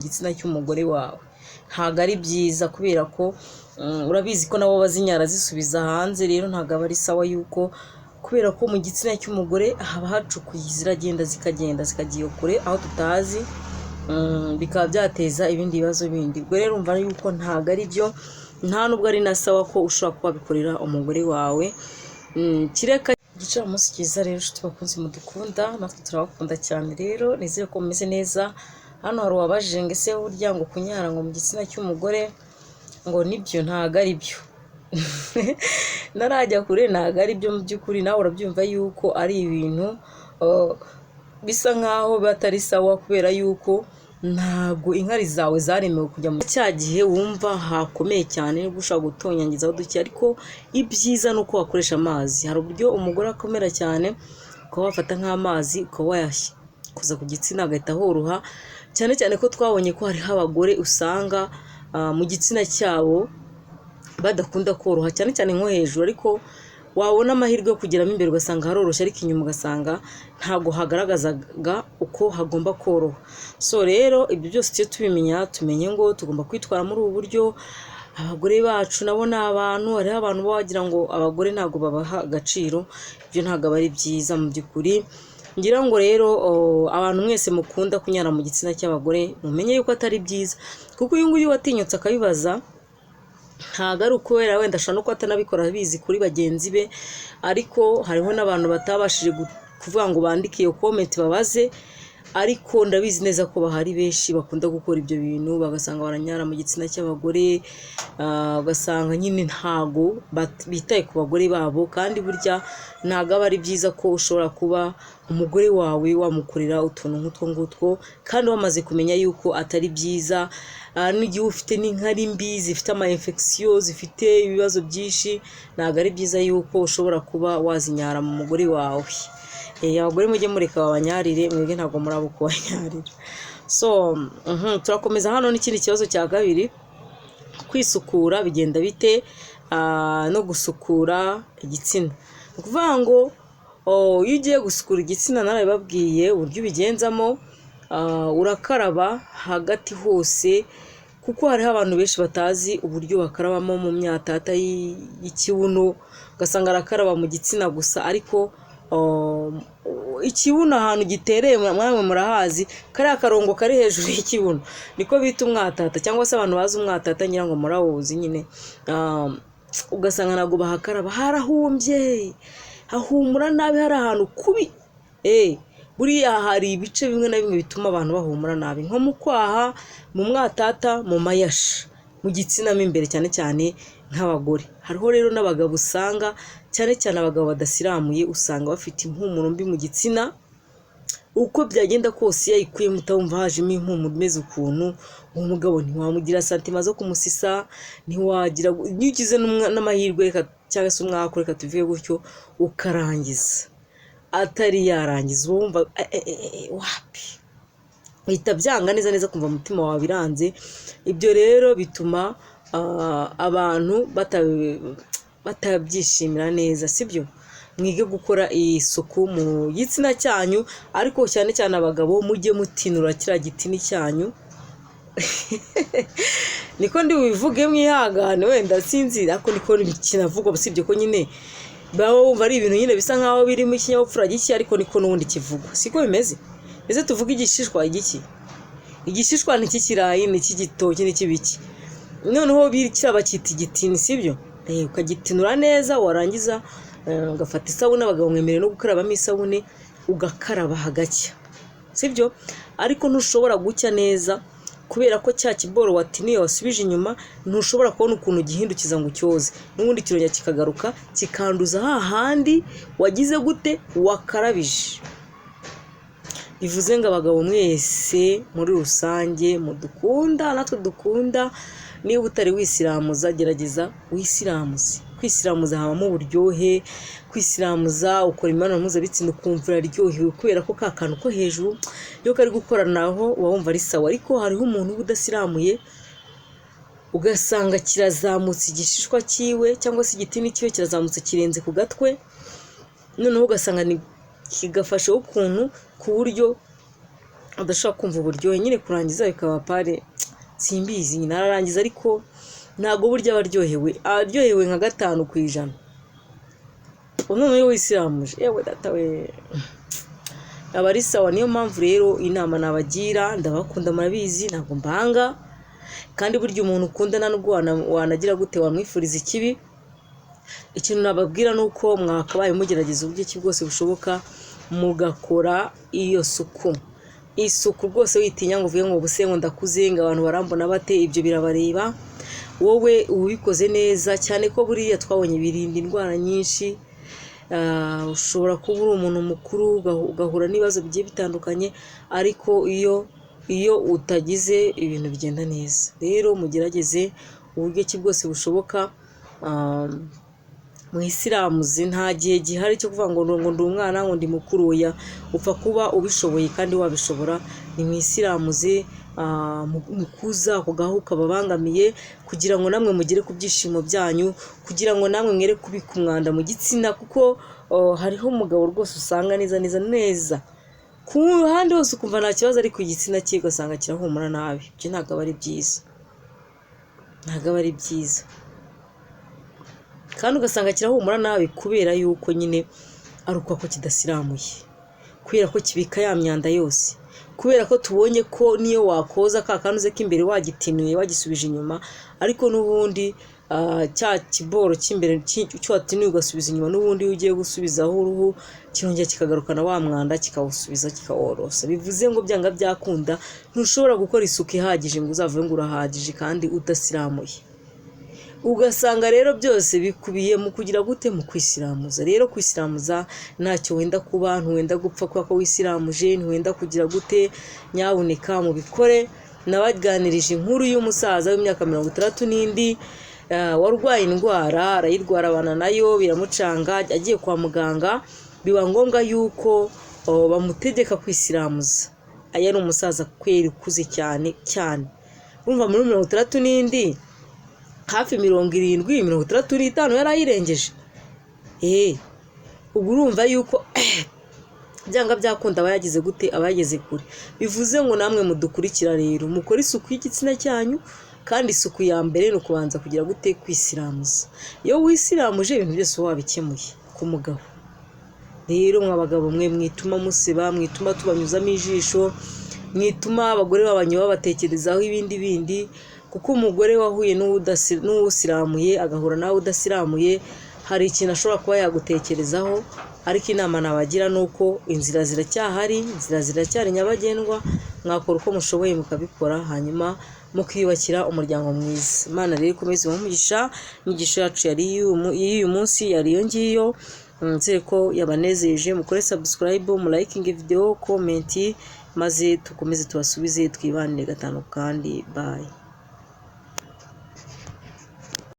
igitsina cy'umugore wawe ntago ari byiza, kubera ko urabizi ko nabo bazinyara zisubiza hanze. Rero ntago aba ari sawa yuko, kubera ko mu gitsina cy'umugore haba hacukuye, ziragenda zikagiye kure aho tutazi, bikaba byateza ibindi bibazo bindi. Ubwo rero umva yuko ntago ari byo, nta nubwo ari na sawa ko ushobora kuba bikorera umugore wawe. Kireka igicamunsi cyiza rero inshuti bakunzi mudukunda, natwe turabakunda cyane. Rero nizere ko mumeze neza. Hano hari uwabajije ngo ese burya ngo kunyara ngo mu gitsina cy'umugore ngo nibyo ntago ari byo. Narajya kure, ntago ari byo mu by'ukuri. Nawe urabyumva yuko ari ibintu bisa nkaho batari sawa, kubera yuko ntago inkari zawe zaremewe kujya mu cya gihe wumva hakomeye cyane, nibwo ushobora gutonyangizaho duke. Ariko ibyiza ni uko wakoresha amazi. Hari uburyo umugore akomera cyane, ukaba wafata nk'amazi ukaba wayashyize ku gitsina agahita horoha, cyane cyane ko twabonye ko hariho abagore usanga mu gitsina cyabo badakunda koroha, cyane cyane nko hejuru, ariko wabona amahirwe yo kugeramo imbere ugasanga haroroshye, ariko inyuma ugasanga ntago hagaragazaga uko hagomba koroha. So rero ibyo byose tujye tubimenya, tumenye ngo tugomba kwitwara muri ubu buryo. Abagore bacu nabo ni abantu, hariho abantu bagira ngo abagore ntago babaha agaciro. Ibyo ntago ari byiza mu by'ukuri. Ngira ngo rero abantu mwese mukunda kunyara mu gitsina cy'abagore mumenye yuko atari byiza, kuko uyu nguyu watinyutse akabibaza ntago ari ukubera wenda ashobora no kuba atanabikora bizi kuri bagenzi be, ariko hariho n'abantu batabashije kuvuga ngo bandike iyo comment babaze. Ariko ndabizi neza ko bahari benshi bakunda gukora ibyo bintu, bagasanga baranyara mu gitsina cy'abagore, ugasanga nyine ntago bitaye ku bagore babo. Kandi burya ntago aba ari byiza ko ushobora kuba umugore wawe wamukorera utuntu nk'utwo ngutwo kandi wamaze kumenya yuko atari byiza. N'igihe ufite n'inkari mbi zifite ama infection, zifite ibibazo byinshi, ntago ari byiza yuko ushobora kuba wazinyara mu mugore wawe. Abagore mujye mureka babanyarire, mwebwe ntago murabo kubanyarira. So turakomeza hano n'ikindi kibazo cya kabiri, kwisukura bigenda bite no gusukura igitsina. Ukuvuga ngo iyo ugiye gusukura igitsina, narabibabwiye uburyo ubigenzamo. Urakaraba hagati hose, kuko hariho abantu benshi batazi uburyo bakarabamo mu myatata y'ikibuno, ugasanga arakaraba mu gitsina gusa, ariko ikibuno ahantu gitereye mwamwe murahazi, kariya karongo kari hejuru y'ikibuno niko bita umwatata, cyangwa se abantu bazi umwatata ngira ngo murawuzi nyine. Ugasanga ntabwo bahakaraba, harahumbye, hahumura nabi, hari ahantu kubi. Buriya hari ibice bimwe na bimwe bituma abantu bahumura nabi, nko mu kwaha, mu mwatata, mu mayasha, mu gitsina mo imbere, cyane cyane nk'abagore. Hariho rero n'abagabo usanga, cyane cyane abagabo badasiramuye, usanga bafite impumuro mbi mu gitsina. Uko byagenda kose yayikuye mutabumva hajemo impumuro imeze ukuntu, uwo mugabo ntiwamugira santima zo kumusisa, ntiwagira, ugize n'amahirwe cyangwa se umwaka, reka tuvuge gutyo, ukarangiza atari yarangiza, wumva wapi, uhita byanga neza kumva umutima wawe biranze. Ibyo rero bituma abantu batabyishimira neza, sibyo? Mwige gukora isuku mu gitsina cyanyu, ariko cyane cyane abagabo mujye mutinura kiriya gitini cyanyu. Niko ndi bivuge mwihangane, wenda sinzira, ariko niko kinavugwa, usibye ko nyine bumva ari ibintu nyine bisa nkaho birimo ikinyabupfura gike, ariko niko n'ubundi kivugwa, siko bimeze. Ese tuvuga igishishwa igiki? Igishishwa ni kikirayi, ni kigitoki, ni kibiki. Noneho kiraba cyita igitini, sibyo? Ukagitinura neza, warangiza ugafata isabune, abagabo mwemerera no gukarabamo isabune, ugakaraba hagacya, sibyo? Ariko ntushobora gucya neza, kubera ko cya kiboro watiniye wasubije inyuma, ntushobora kubona ukuntu gihindukiza ngo cyoze, n'ubundi kirongera kikagaruka kikanduza hahandi wagize gute, wakarabije. Bivuze ngo abagabo mwese muri rusange mudukunda, natwe dukunda, niba utari wisiramuza, gerageza wisiramuze. Kwisiramuza habamo uburyohe, kwisiramuza ukora imibonano mpuzabitsina ukumva uraryohewe, kubera ko ka kantu ko hejuru iyo kari gukoranaho uba wumva ari sawa. Ariko hariho umuntu uba udasiramuye, ugasanga kirazamutse igishishwa cyiwe, cyangwa se igitini cyiwe kirazamutse kirenze ku gatwe, noneho ugasanga kigafasheho ukuntu ku buryo udashobora kumva uburyohe nyine kurangiza bikaba pare simbizi nyine ararangiza ariko ntabwo burya aryohewe nka 5%. Umuntu w'Isilamuje yewe data we aba ari sawa. Niyo mpamvu rero inama nabagira, ndabakunda murabizi ntabwo mbanga, kandi burya umuntu ukundana n'ubwo wanagira gute wamwifuriza ikibi. Ikintu nababwira nuko mwakabaye mugerageza uburyo ki bwose bushoboka mugakora iyo isuku rwose witinya ngo uvuye ngo ubuse ngo ndakuze ngo abantu barambona bate, ibyo birabareba. Wowe ubikoze neza cyane ko buriya twabonye birinda indwara nyinshi. Ushobora kuba uri umuntu mukuru ugahura n'ibibazo bigiye bitandukanye, ariko iyo utagize ibintu bigenda neza. Rero mugerageze uburyo ki bwose bushoboka mwisilamuze. Nta gihe gihari cyo kuvuga ngo ndi umwana ngo ndi mukuru, oya, upfa kuba ubishoboye kandi wabishobora. Ni mwisilamuze mukuza kugaho kababangamiye, kugira ngo namwe mugere ku byishimo byanyu, kugira ngo namwe mwere kubika umwanda mu gitsina, kuko hariho umugabo rwose usanga neza ku ruhande hose ukumva nta kibazo, ariko igitsina cye ugasanga kirahumura nabi. Ibyo ntabwo aba ari byiza, kandi ugasanga kirahumura nabi kubera yuko nyine ari uko kidasiramuye, kubera ko kibika ya myanda yose, kubera ko tubonye ko niyo wakoza ka kanuze k'imbere wagitinuye wagisubije inyuma, ariko n'ubundi cya kiboro cy'imbere cyo watinuye ugasubiza inyuma, n'ubundi iyo ugiye gusubizaho uruhu kirongera kikagarukana wa mwanda kikawusubiza kikaworosa. Bivuze ngo byanga byakunda ntushobora gukora isuku ihagije ngo uzavuge ngo urahagije kandi udasiramuye. Ugasanga rero byose bikubiye mu kugira gute, mu kwisilamuza. Rero kwisilamuza ntacyo wenda kuba, ntuwenda gupfa kwa ko wisilamuje, ntuwenda kugira gute, nyabuneka mubikore. Nabaganirije inkuru y'umusaza w'imyaka 60 n'indi warwaye indwara, arayirwara abana nayo biramucanga, agiye kwa muganga biba ngombwa yuko bamutegeka kwisilamuza. Aya ari umusaza kweri ukuze cyane. Urumva muri 60 n'indi hafi 70-65 yarayirengeje. Ubwo urumva yuko byanga byakunda abayagize gute, abayageze kure. Bivuze ngo namwe mudukurikira rero mukora isuku y'igitsina cyanyu, kandi isuku ya mbere ni ukubanza kugira gute, kwisilamuza. Iyo wisilamuje ibintu byose wabikemuye ku mugabo. Rero mwabagabo mwe mwituma museba, mwituma tubanyuzamo ijisho, mwituma abagore babanyu babatekerezaho ibindi, kuko umugore wahuye n'uwusiramuye agahura nawe udasiramuye, hari ikintu ashobora kuba yagutekerezaho. Ariko inama nabagira nuko inzira ziracyahari, inzira ziracyari nyabagendwa, mwakora uko mushoboye mukabikora, hanyuma mukiyubakira umuryango mwiza. Imana rero ikomeze umugisha. Imigisha yacu y'uyu munsi yari iyo ngiyo. Nzere ko yabanezeje. Mukore subscribe, like video, comment, maze tukomeze tubasubize twibanire gatanu kandi bye.